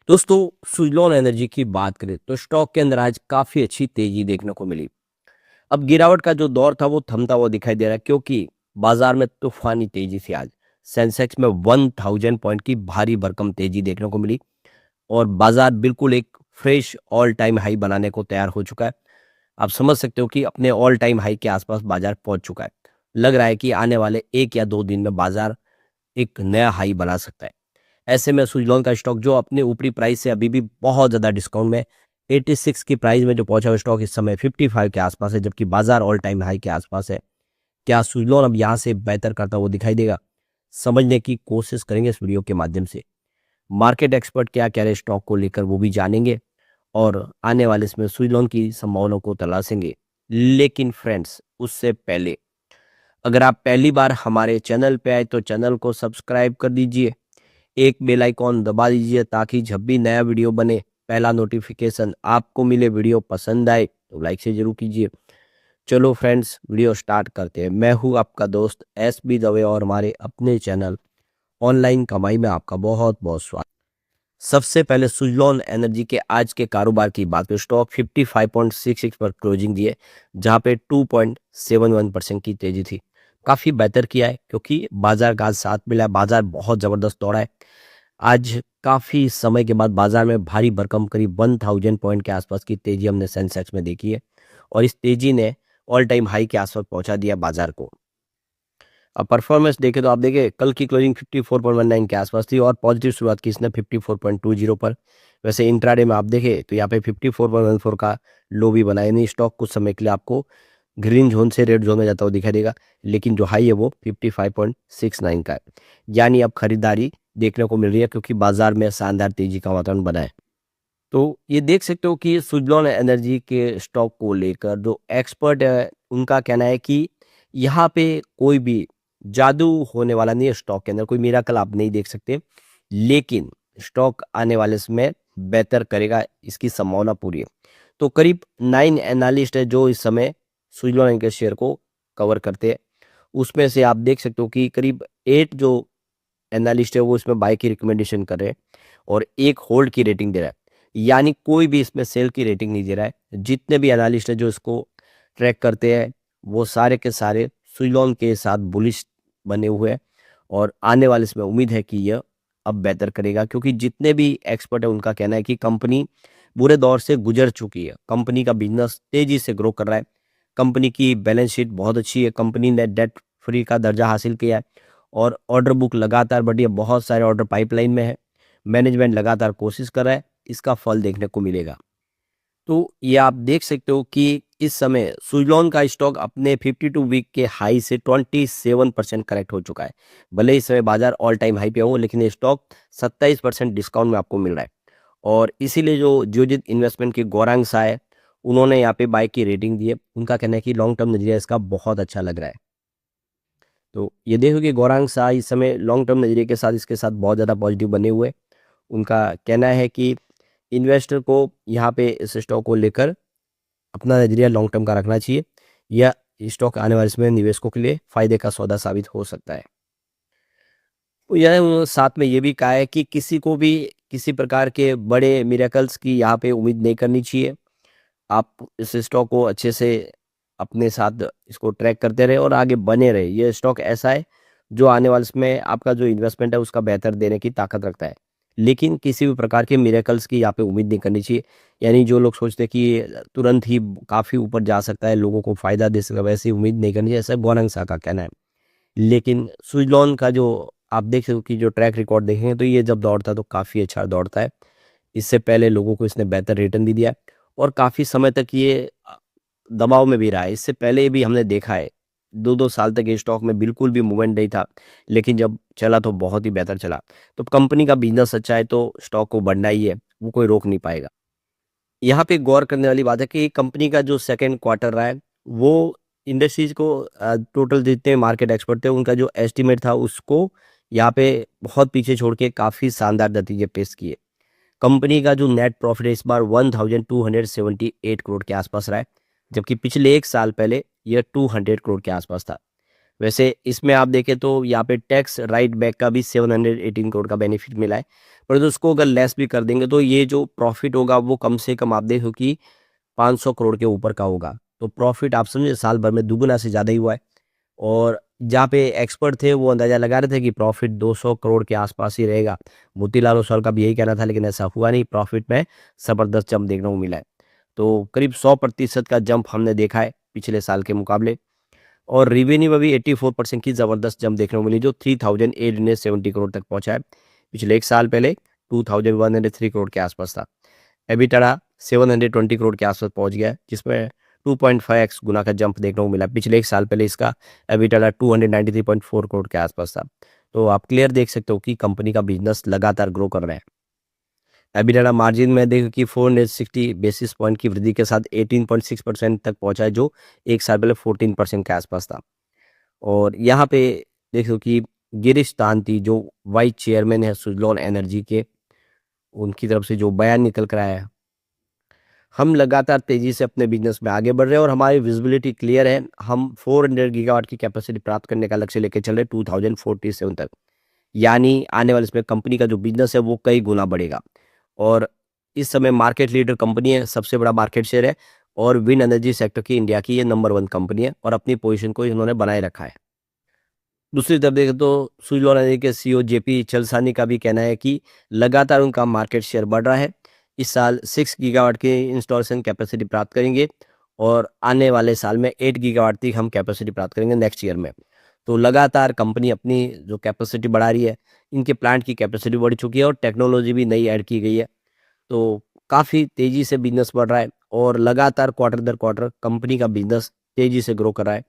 दोस्तों, सुजलॉन एनर्जी की बात करें तो स्टॉक के अंदर आज काफी अच्छी तेजी देखने को मिली। अब गिरावट का जो दौर था वो थमता हुआ दिखाई दे रहा है क्योंकि बाजार में तूफानी तेजी थी आज। सेंसेक्स में 1000 पॉइंट की भारी भरकम तेजी देखने को मिली और बाजार बिल्कुल एक फ्रेश ऑल टाइम हाई बनाने को तैयार हो चुका है। आप समझ सकते हो कि अपने ऑल टाइम हाई के आसपास बाजार पहुंच चुका है। लग रहा है कि आने वाले 1 या 2 दिन में बाजार एक नया हाई बना सकता है। ऐसे में सुजलॉन का स्टॉक जो अपने ऊपरी प्राइस से अभी भी बहुत ज़्यादा डिस्काउंट में 86 की प्राइस में जो पहुंचा हुआ स्टॉक इस समय 55 के आसपास है, जबकि बाजार ऑल टाइम हाई के आसपास है। क्या सुजलॉन अब यहाँ से बेहतर करता हुआ दिखाई देगा? समझने की कोशिश करेंगे इस वीडियो के माध्यम से। मार्केट एक्सपर्ट क्या कह रहे हैं स्टॉक को लेकर वो भी जानेंगे और आने वाले इसमें सुजलॉन की संभावनाओं को तलाशेंगे। लेकिन फ्रेंड्स, उससे पहले अगर आप पहली बार हमारे चैनल पे आए तो चैनल को सब्सक्राइब कर दीजिए, एक बेल आइकॉन दबा दीजिए ताकि जब भी नया वीडियो बने पहला नोटिफिकेशन आपको मिले। वीडियो पसंद आए तो लाइक से जरूर कीजिए। चलो फ्रेंड्स, वीडियो स्टार्ट करते हैं। मैं हूं आपका दोस्त SB दवे और हमारे अपने चैनल ऑनलाइन कमाई में आपका बहुत बहुत स्वागत। सबसे पहले सुजलॉन एनर्जी के आज के कारोबार की बात करें, स्टॉक 55.66 पर क्लोजिंग दिए, जहां पे 2.71% की तेजी थी। काफी बेहतर किया है क्योंकि बाजार का आज साथ मिला है, बाजार बहुत जबरदस्त दौड़ा है। आज काफी समय के बाद बाजार में भारी भरकम करीब 1000 पॉइंट के आसपास की तेजी हमने सेंसेक्स में देखी है और इस तेजी ने ऑल टाइम हाई के आसपास पहुंचा दिया बाजार को। अब परफॉर्मेंस देखें तो आप देखिए कल की क्लोजिंग 54.19 के आसपास थी और पॉजिटिव शुरुआत की इसने 54.20 पर। वैसे इंट्राडे में आप देखें तो यहाँ पे 54.14 का लो भी बनाया नहीं। स्टॉक कुछ समय के लिए आपको ग्रीन जोन से रेड जोन में जाता हुआ दिखाई देगा, लेकिन जो हाई है वो 55.69 का है। यानी अब खरीदारी देखने को मिल रही है क्योंकि बाजार में शानदार तेजी का वातावरण बना है। तो ये देख सकते हो कि सुजलॉन एनर्जी के स्टॉक को लेकर जो एक्सपर्ट है उनका कहना है कि यहाँ पे कोई भी जादू होने वाला नहीं है। स्टॉक के अंदर कोई मिराकल आप नहीं देख सकते, लेकिन स्टॉक आने वाले समय बेहतर करेगा, इसकी संभावना पूरी है। तो करीब 9 एनालिस्ट है जो इस समय सुजलॉन के शेयर को कवर करते हैं। उसमें से आप देख सकते हो कि करीब 8 जो एनालिस्ट है वो इसमें बाय की रिकमेंडेशन कर रहे हैं और एक होल्ड की रेटिंग दे रहा है। यानी कोई भी इसमें सेल की रेटिंग नहीं दे रहा है। जितने भी एनालिस्ट है जो इसको ट्रैक करते हैं वो सारे के सारे सुजलॉन के साथ बुलिश बने हुए हैं और आने वाले इसमें उम्मीद है कि यह अब बेहतर करेगा क्योंकि जितने भी एक्सपर्ट है उनका कहना है कि कंपनी बुरे दौर से गुजर चुकी है। कंपनी का बिजनेस तेजी से ग्रो कर रहा है, कंपनी की बैलेंस शीट बहुत अच्छी है, कंपनी ने डेट फ्री का दर्जा हासिल किया है और ऑर्डर बुक लगातार बढ़ी है, बहुत सारे ऑर्डर पाइपलाइन में है। मैनेजमेंट लगातार कोशिश कर रहा है, इसका फल देखने को मिलेगा। तो ये आप देख सकते हो कि इस समय सुजलॉन का स्टॉक अपने 52 वीक के हाई से 27% करेक्ट हो चुका है। भले इस समय बाजार ऑल टाइम हाई पे हो, लेकिन ये स्टॉक 27% डिस्काउंट में आपको मिल रहा है और इसीलिए जो जियोजित इन्वेस्टमेंट के गौरांग सा है उन्होंने यहाँ पे बाय की रेटिंग दी है। उनका कहना है कि लॉन्ग टर्म नजरिया इसका बहुत अच्छा लग रहा है। तो ये देखो कि गौरांग शाह इस समय लॉन्ग टर्म नजरिए के साथ इसके साथ बहुत ज़्यादा पॉजिटिव बने हुए। उनका कहना है कि इन्वेस्टर को यहाँ पे इस स्टॉक को लेकर अपना नजरिया लॉन्ग टर्म का रखना चाहिए। यह स्टॉक आने वाले समय निवेशकों के लिए फायदे का सौदा साबित हो सकता है। तो यह उन्होंने साथ में ये भी कहा है कि किसी को भी किसी प्रकार के बड़े मिरेकल्स की यहाँ पे उम्मीद नहीं करनी चाहिए। आप इस स्टॉक को अच्छे से अपने साथ इसको ट्रैक करते रहे और आगे बने रहे। ये स्टॉक ऐसा है जो आने वाले समय आपका जो इन्वेस्टमेंट है उसका बेहतर देने की ताकत रखता है, लेकिन किसी भी प्रकार के मिरेकल्स की यहाँ पे उम्मीद नहीं करनी चाहिए। यानी जो लोग सोचते हैं कि ये तुरंत ही काफ़ी ऊपर जा सकता है, लोगों को फायदा दे सकता है, वैसी उम्मीद नहीं करनी चाहिए, ऐसा गौरंग शाह का कहना है। लेकिन सुजलॉन का जो आप देख सकते हो कि जो ट्रैक रिकॉर्ड देखेंगे तो ये जब दौड़ता है तो काफ़ी अच्छा दौड़ता है। इससे पहले लोगों को इसने बेहतर रिटर्न भी दिया है और काफ़ी समय तक ये दबाव में भी रहा है। इससे पहले भी हमने देखा है 2-2 साल तक ये स्टॉक में बिल्कुल भी मूवमेंट नहीं था, लेकिन जब चला तो बहुत ही बेहतर चला। तो कंपनी का बिजनेस अच्छा है तो स्टॉक को बढ़ना ही है, वो कोई रोक नहीं पाएगा। यहाँ पे गौर करने वाली बात है कि कंपनी का जो सेकंड क्वार्टर रहा है वो इंडस्ट्रीज को टोटल जितने मार्केट एक्सपर्ट थे उनका जो एस्टिमेट था उसको यहाँ पे बहुत पीछे छोड़ के काफ़ी शानदार नतीजे पेश किए। कंपनी का जो नेट प्रॉफिट है इस बार 1278 करोड़ के आसपास रहा है, जबकि पिछले 1 साल पहले यह 200 करोड़ के आसपास था। वैसे इसमें आप देखें तो यहाँ पे टैक्स राइट बैक का भी 718 करोड़ का बेनिफिट मिला है, परंतु उसको अगर लेस भी कर देंगे तो ये जो प्रॉफिट होगा वो कम से कम आप देखो कि 500 करोड़ के ऊपर का होगा। तो प्रॉफिट आप समझे साल भर में दुगुना से ज़्यादा ही हुआ है। और जहाँ पे एक्सपर्ट थे वो अंदाज़ा लगा रहे थे कि प्रॉफिट 200 करोड़ के आसपास ही रहेगा। मोतीलाल ओसवाल का भी यही कहना था, लेकिन ऐसा हुआ नहीं, प्रॉफिट में ज़बरदस्त जंप देखने को मिला है। तो करीब 100% का जंप हमने देखा है पिछले साल के मुकाबले। और रेवेन्यू में भी 84% की ज़बरदस्त जंप देखने को मिली, जो 3870 करोड़ तक पहुंचा है। पिछले एक साल पहले 2103 करोड़ के आसपास था। एबिटाडा 720 करोड़ के आसपास पहुंच गया है, जिसमें 2.5x गुना का जंप देखने को मिला। पिछले एक साल पहले इसका एबिटाडा 293.4 करोड़ के आसपास था। तो आप क्लियर देख सकते हो कि कंपनी का बिजनेस लगातार ग्रो कर रहा है। एबिटाडा मार्जिन में देखो कि 460 बेसिस पॉइंट की वृद्धि के साथ 18.6% तक पहुंचा है, जो एक साल पहले 14% के आसपास था। और यहाँ पे देखो कि गिरीश तांती जो वाइस चेयरमैन है सुजलॉन एनर्जी के, उनकी तरफ से जो बयान निकल कर आया है, हम लगातार तेजी से अपने बिजनेस में आगे बढ़ रहे हैं और हमारी विजिबिलिटी क्लियर है। हम 400 गीगावाट की कैपेसिटी प्राप्त करने का लक्ष्य लेकर चल रहे 2047 तक। यानी आने वाले इसमें कंपनी का जो बिजनेस है वो कई गुना बढ़ेगा। और इस समय मार्केट लीडर कंपनी है, सबसे बड़ा मार्केट शेयर है, और विंड एनर्जी सेक्टर की इंडिया की ये नंबर 1 कंपनी है और अपनी पोजीशन को इन्होंने बनाए रखा है। दूसरी तरफ देखें तो सुज़लॉन एनर्जी के सीईओ जेपी चलसानी का भी कहना है कि लगातार उनका मार्केट शेयर बढ़ रहा है। इस साल 6 गीगावाट की इंस्टॉलेशन कैपेसिटी प्राप्त करेंगे और आने वाले साल में 8 गीगावाट तक हम कैपेसिटी प्राप्त करेंगे नेक्स्ट ईयर में। तो लगातार कंपनी अपनी जो कैपेसिटी बढ़ा रही है, इनके प्लांट की कैपेसिटी बढ़ चुकी है और टेक्नोलॉजी भी नई ऐड की गई है। तो काफ़ी तेज़ी से बिजनेस बढ़ रहा है और लगातार क्वार्टर दर क्वार्टर कंपनी का बिजनेस तेज़ी से ग्रो कर रहा है।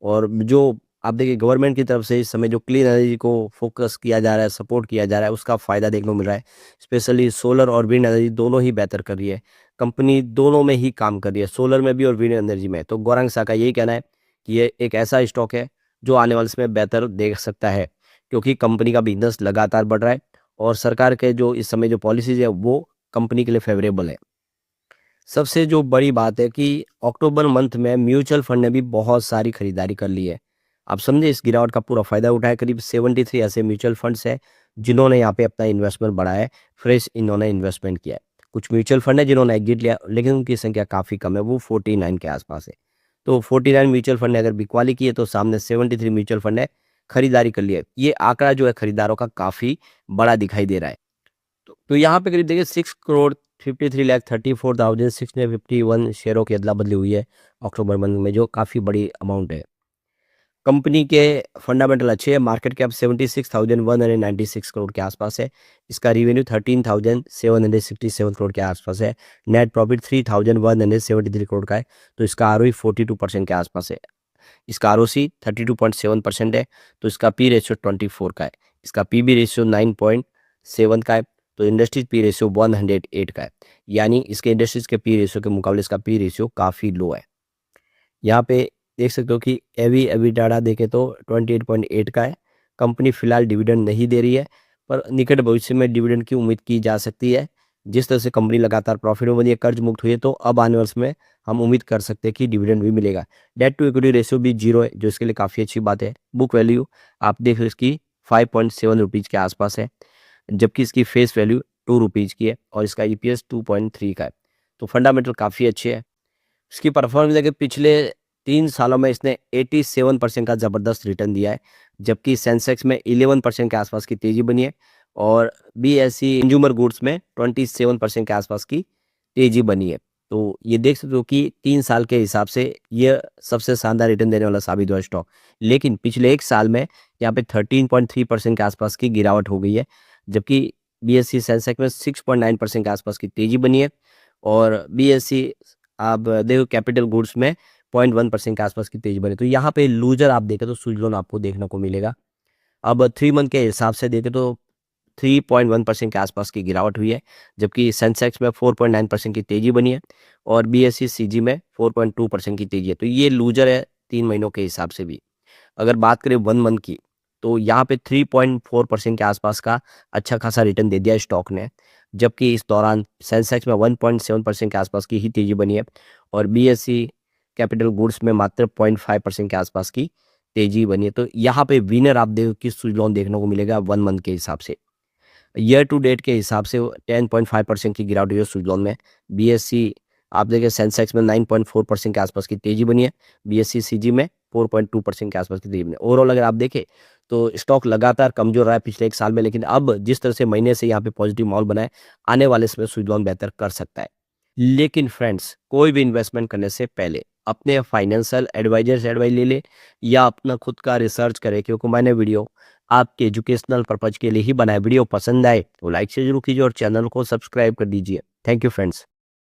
और जो आप देखिए गवर्नमेंट की तरफ से इस समय जो क्लीन एनर्जी को फोकस किया जा रहा है, सपोर्ट किया जा रहा है, उसका फ़ायदा देखने को मिल रहा है। स्पेशली सोलर और विंड एनर्जी दोनों ही बेहतर कर रही है। कंपनी दोनों में ही काम कर रही है, सोलर में भी और विंड एनर्जी में। तो गौरांग सा का यही कहना है कि ये एक ऐसा स्टॉक है जो आने वाले समय बेहतर देख सकता है, क्योंकि कंपनी का बिजनेस लगातार बढ़ रहा है और सरकार के जो इस समय जो पॉलिसीज़ है वो कंपनी के लिए फेवरेबल है। सबसे जो बड़ी बात है कि अक्टूबर मंथ में म्यूचुअल फंड ने भी बहुत सारी खरीदारी कर ली है। आप समझे, इस गिरावट का पूरा फायदा उठाया। करीब 73 ऐसे म्यूचुअल फंड्स हैं जिन्होंने यहाँ पे अपना इन्वेस्टमेंट बढ़ाया है, फ्रेश इन्होंने इन्वेस्टमेंट किया है। कुछ म्यूचुअल फंड है जिन्होंने एग्जिट लिया, लेकिन उनकी संख्या काफ़ी कम है, वो 49 के आसपास है। तो 49 म्यूचुअल फंड ने अगर बिकवाली की है तो सामने 73 म्यूचुअल फंड ने खरीदारी कर ली है। ये आंकड़ा जो है खरीदारों का काफ़ी बड़ा दिखाई दे रहा है। तो यहाँ पे करीब देखिए 6 करोड़ 53,34,651 शेयरों की अदला बदली हुई है अक्टूबर मंथ में, जो काफ़ी बड़ी अमाउंट है। कंपनी के फंडामेंटल अच्छे हैं। मार्केट कैप 76,196 करोड़ के आसपास है। इसका रेवेन्यू 13,767 करोड़ के आसपास है। नेट प्रॉफिट 3,173 करोड़ का है। तो इसका आरओई 42% के आसपास है। इसका आरओसी 32.7% है। तो इसका पी रेशियो 24 का है। इसका पीबी रेशियो 9.7 का है। तो इंडस्ट्रीज पी रेशियो 108 का है। यानी इसके इंडस्ट्रीज के पी रेशियो के मुकाबले इसका पी रेशियो काफ़ी लो है। यहाँ पे देख सकते हो कि एबिटाडा देखें तो 28.8 का है। कंपनी फिलहाल डिविडेंड नहीं दे रही है, पर निकट भविष्य में डिविडेंड की उम्मीद की जा सकती है। जिस तरह से कंपनी लगातार प्रॉफिट में बनी है, कर्ज मुक्त हुई है, तो अब आने वर्ष में हम उम्मीद कर सकते हैं कि डिविडेंड भी मिलेगा। डेट टू इक्विटी रेशियो भी 0 है, जो इसके लिए काफ़ी अच्छी बात है। बुक वैल्यू आप देख लो इसकी 5.7 रुपीज़ के आसपास है, जबकि इसकी फेस वैल्यू 2 रुपीज़ की है और इसका ईपीएस 2.3 का है। तो फंडामेंटल काफ़ी अच्छे है। इसकी परफॉर्मेंस देखिए पिछले 3 सालों में इसने 87% का ज़बरदस्त रिटर्न दिया है, जबकि सेंसेक्स में 11% के आसपास की तेज़ी बनी है और बीएसई कंज्यूमर गुड्स में 27% के आसपास की तेज़ी बनी है। तो ये देख सकते हो कि 3 साल के हिसाब से ये सबसे शानदार रिटर्न देने वाला साबित हुआ स्टॉक। लेकिन पिछले 1 साल में यहाँ पे 13.3% के आसपास की गिरावट हो गई है, जबकि बीएसई सेंसेक्स में 6.9% के आसपास की तेज़ी बनी है और बीएसई आप देखो कैपिटल गुड्स में 0.1% के आसपास की तेजी बनी। तो यहाँ पे लूजर आप देखें तो सुजलॉन आपको देखने को मिलेगा। अब 3 मंथ के हिसाब से देखें तो 3.1% के आसपास की गिरावट हुई है, जबकि सेंसेक्स में 4.9% की तेजी बनी है और बीएसई सीजी में 4.2% की तेजी है। तो ये लूजर है 3 महीनों के हिसाब से भी। अगर बात करें 1 मंथ की, तो यहाँ पे 3.4% के आसपास का अच्छा खासा रिटर्न दे दिया स्टॉक ने, जबकि इस दौरान सेंसेक्स में 1.7% के आसपास की ही तेजी बनी है और बीएसई कैपिटल गुड्स में मात्र 0.5% के आसपास की तेजी बनी है। तो यहाँ पे विनर आप देखो कि सुजलॉन देखने को मिलेगा 1 मंथ के हिसाब से। ईयर टू डेट के हिसाब से 10.5% की गिरावट हुई है सुजलॉन में। बीएससी आप देखिए सेंसेक्स में 9.4% के आसपास की तेजी बनी है। बीएससी सीजी में 4.2% के आसपास की तेजी बनी है। ओवरऑल अगर आप देखें तो स्टॉक लगातार कमजोर रहा है पिछले 1 साल में, लेकिन अब जिस तरह से महीने से यहाँ पे पॉजिटिव माहौल बना है, आने वाले समय सुजलॉन बेहतर कर सकता है। लेकिन फ्रेंड्स, कोई भी इन्वेस्टमेंट करने से पहले अपने फाइनेंशियल एडवाइजर से एडवाइस ले ले या अपना खुद का रिसर्च करें, क्योंकि मैंने वीडियो आपके एजुकेशनल पर्पज के लिए ही बनाया। वीडियो पसंद आए तो लाइक से जरूर कीजिए और चैनल को सब्सक्राइब कर दीजिए। Thank you friends.